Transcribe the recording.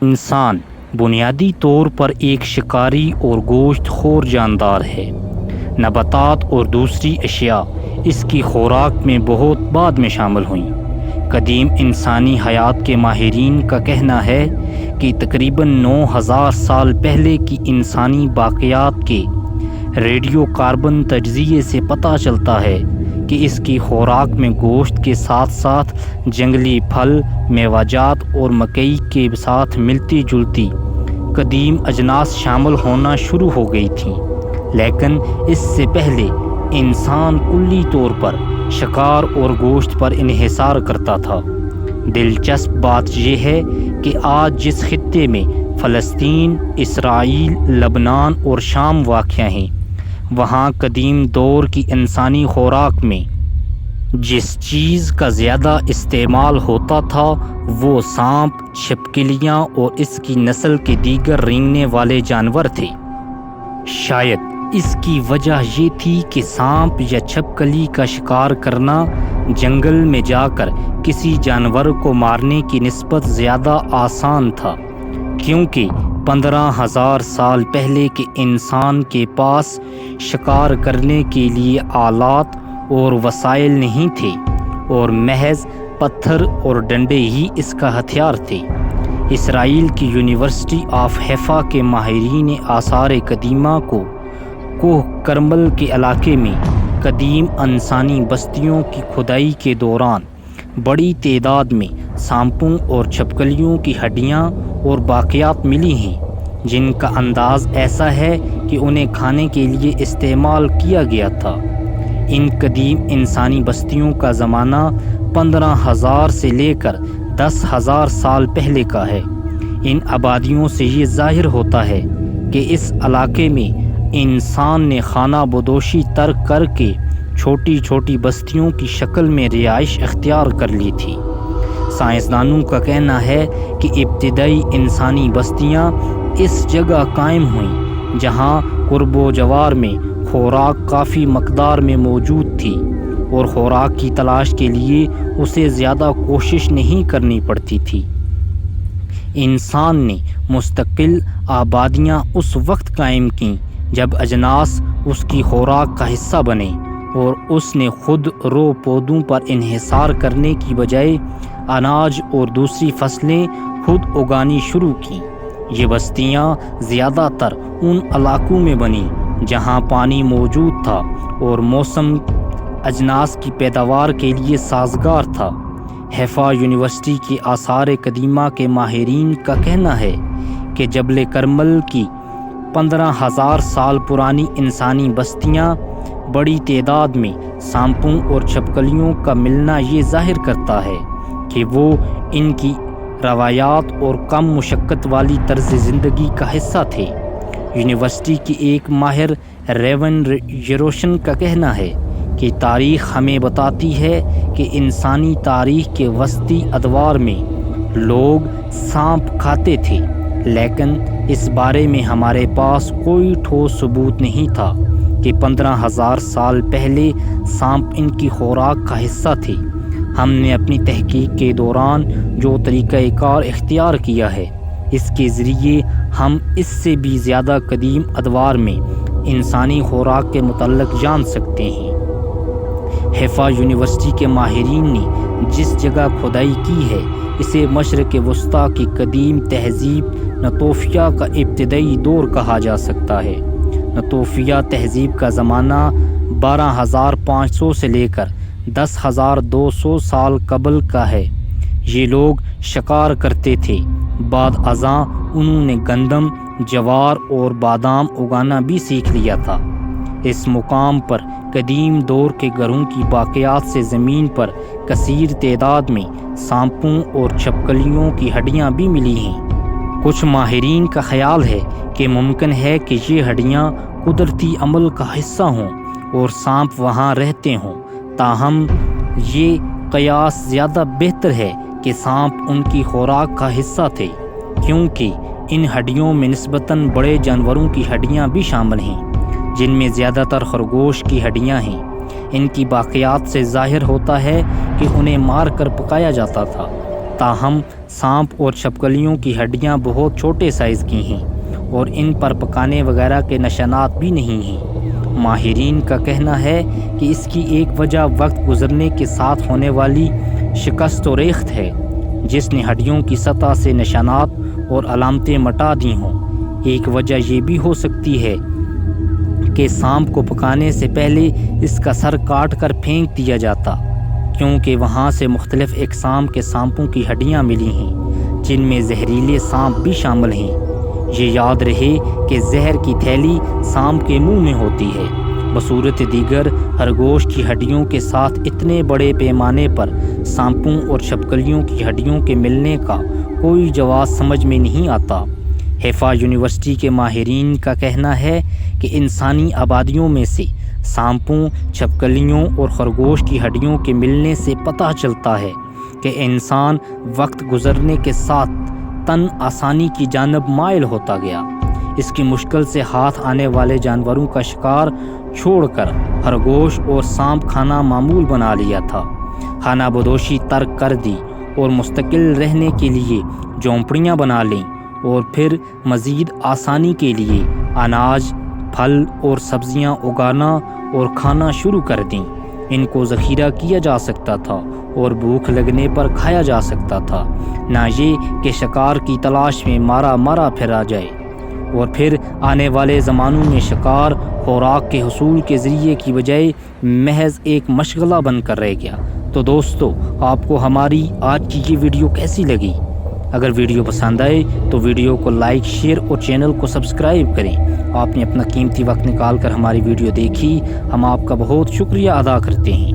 انسان بنیادی طور پر ایک شکاری اور گوشت خور جاندار ہے۔ نباتات اور دوسری اشیاء اس کی خوراک میں بہت بعد میں شامل ہوئیں۔ قدیم انسانی حیات کے ماہرین کا کہنا ہے کہ تقریباً 9000 سال پہلے کی انسانی باقیات کے ریڈیو کاربن تجزیے سے پتہ چلتا ہے کہ اس کی خوراک میں گوشت کے ساتھ ساتھ جنگلی پھل، میوہ جات اور مکئی کے ساتھ ملتی جلتی قدیم اجناس شامل ہونا شروع ہو گئی تھیں، لیکن اس سے پہلے انسان کلی طور پر شکار اور گوشت پر انحصار کرتا تھا۔ دلچسپ بات یہ ہے کہ آج جس خطے میں فلسطین، اسرائیل، لبنان اور شام واقع ہیں، وہاں قدیم دور کی انسانی خوراک میں جس چیز کا زیادہ استعمال ہوتا تھا وہ سانپ، چھپکلیاں اور اس کی نسل کے دیگر رینگنے والے جانور تھے۔ شاید اس کی وجہ یہ تھی کہ سانپ یا چھپکلی کا شکار کرنا جنگل میں جا کر کسی جانور کو مارنے کی نسبت زیادہ آسان تھا، کیونکہ 15,000 سال پہلے کے انسان کے پاس شکار کرنے کے لیے آلات اور وسائل نہیں تھے اور محض پتھر اور ڈنڈے ہی اس کا ہتھیار تھے۔ اسرائیل کی یونیورسٹی آف حیفا کے ماہرین آثار قدیمہ کو کوہ کرمل کے علاقے میں قدیم انسانی بستیوں کی کھدائی کے دوران بڑی تعداد میں سانپوں اور چھپکلیوں کی ہڈیاں اور باقیات ملی ہیں، جن کا انداز ایسا ہے کہ انہیں کھانے کے لیے استعمال کیا گیا تھا۔ ان قدیم انسانی بستیوں کا زمانہ 15,000 سے لے کر 10,000 سال پہلے کا ہے۔ ان آبادیوں سے یہ ظاہر ہوتا ہے کہ اس علاقے میں انسان نے خانہ بدوشی ترک کر کے چھوٹی چھوٹی بستیوں کی شکل میں رہائش اختیار کر لی تھی۔ سائنسدانوں کا کہنا ہے کہ ابتدائی انسانی بستیاں اس جگہ قائم ہوئیں جہاں قرب و جوار میں خوراک کافی مقدار میں موجود تھی اور خوراک کی تلاش کے لیے اسے زیادہ کوشش نہیں کرنی پڑتی تھی۔ انسان نے مستقل آبادیاں اس وقت قائم کیں جب اجناس اس کی خوراک کا حصہ بنے اور اس نے خود رو پودوں پر انحصار کرنے کی بجائے اناج اور دوسری فصلیں خود اگانی شروع کیں۔ یہ بستیاں زیادہ تر ان علاقوں میں بنیں جہاں پانی موجود تھا اور موسم اجناس کی پیداوار کے لیے سازگار تھا۔ حیفا یونیورسٹی کے آثار قدیمہ کے ماہرین کا کہنا ہے کہ جبل کرمل کی 15,000 سال پرانی انسانی بستیاں بڑی تعداد میں سانپوں اور چھپکلیوں کا ملنا یہ ظاہر کرتا ہے کہ وہ ان کی روایات اور کم مشقت والی طرز زندگی کا حصہ تھے۔ یونیورسٹی کے ایک ماہر ریون یروشن کا کہنا ہے کہ تاریخ ہمیں بتاتی ہے کہ انسانی تاریخ کے وسطی ادوار میں لوگ سانپ کھاتے تھے، لیکن اس بارے میں ہمارے پاس کوئی ٹھوس ثبوت نہیں تھا کہ 15,000 سال پہلے سانپ ان کی خوراک کا حصہ تھے۔ ہم نے اپنی تحقیق کے دوران جو طریقہ کار اختیار کیا ہے اس کے ذریعے ہم اس سے بھی زیادہ قدیم ادوار میں انسانی خوراک کے متعلق جان سکتے ہیں۔ حیفا یونیورسٹی کے ماہرین نے جس جگہ کھدائی کی ہے اسے مشرق وسطیٰ کی قدیم تہذیب نتوفیہ کا ابتدائی دور کہا جا سکتا ہے۔ نتوفیہ تہذیب کا زمانہ 12,500 سے لے کر 10,200 سال قبل کا ہے۔ یہ لوگ شکار کرتے تھے، بعد ازاں انہوں نے گندم، جوار اور بادام اگانا بھی سیکھ لیا تھا۔ اس مقام پر قدیم دور کے گھروں کی باقیات سے زمین پر کثیر تعداد میں سانپوں اور چھپکلیوں کی ہڈیاں بھی ملی ہیں۔ کچھ ماہرین کا خیال ہے کہ ممکن ہے کہ یہ ہڈیاں قدرتی عمل کا حصہ ہوں اور سانپ وہاں رہتے ہوں، تاہم یہ قیاس زیادہ بہتر ہے کہ سانپ ان کی خوراک کا حصہ تھے، کیونکہ ان ہڈیوں میں نسبتاً بڑے جانوروں کی ہڈیاں بھی شامل ہیں، جن میں زیادہ تر خرگوش کی ہڈیاں ہیں۔ ان کی باقیات سے ظاہر ہوتا ہے کہ انہیں مار کر پکایا جاتا تھا۔ تاہم سانپ اور چھپکلیوں کی ہڈیاں بہت چھوٹے سائز کی ہیں اور ان پر پکانے وغیرہ کے نشانات بھی نہیں ہیں۔ ماہرین کا کہنا ہے کہ اس کی ایک وجہ وقت گزرنے کے ساتھ ہونے والی شکست و ریخت ہے، جس نے ہڈیوں کی سطح سے نشانات اور علامتیں مٹا دی ہوں۔ ایک وجہ یہ بھی ہو سکتی ہے کہ سانپ کو پکانے سے پہلے اس کا سر کاٹ کر پھینک دیا جاتا، کیونکہ وہاں سے مختلف اقسام کے سانپوں کی ہڈیاں ملی ہیں جن میں زہریلے سانپ بھی شامل ہیں۔ یہ یاد رہے کہ زہر کی تھیلی سانپ کے منہ میں ہوتی ہے۔ بصورت دیگر خرگوش کی ہڈیوں کے ساتھ اتنے بڑے پیمانے پر سانپوں اور چھپکلیوں کی ہڈیوں کے ملنے کا کوئی جواز سمجھ میں نہیں آتا۔ حیفا یونیورسٹی کے ماہرین کا کہنا ہے کہ انسانی آبادیوں میں سے سانپوں، چھپکلیوں اور خرگوش کی ہڈیوں کے ملنے سے پتہ چلتا ہے کہ انسان وقت گزرنے کے ساتھ تن آسانی کی جانب مائل ہوتا گیا۔ اس کی مشکل سے ہاتھ آنے والے جانوروں کا شکار چھوڑ کر خرگوش اور سانپ کھانا معمول بنا لیا تھا، خانہ بدوشی ترک کر دی اور مستقل رہنے کے لیے جھونپڑیاں بنا لیں، اور پھر مزید آسانی کے لیے اناج، پھل اور سبزیاں اگانا اور کھانا شروع کر دیں۔ ان کو ذخیرہ کیا جا سکتا تھا اور بھوک لگنے پر کھایا جا سکتا تھا، نہ یہ کہ شکار کی تلاش میں مارا پھرا جائے۔ اور پھر آنے والے زمانوں میں شکار خوراک کے حصول کے ذریعے کی بجائے محض ایک مشغلہ بن کر رہ گیا۔ تو دوستو، آپ کو ہماری آج کی یہ ویڈیو کیسی لگی؟ اگر ویڈیو پسند آئے تو ویڈیو کو لائک، شیئر اور چینل کو سبسکرائب کریں۔ آپ نے اپنا قیمتی وقت نکال کر ہماری ویڈیو دیکھی، ہم آپ کا بہت شکریہ ادا کرتے ہیں۔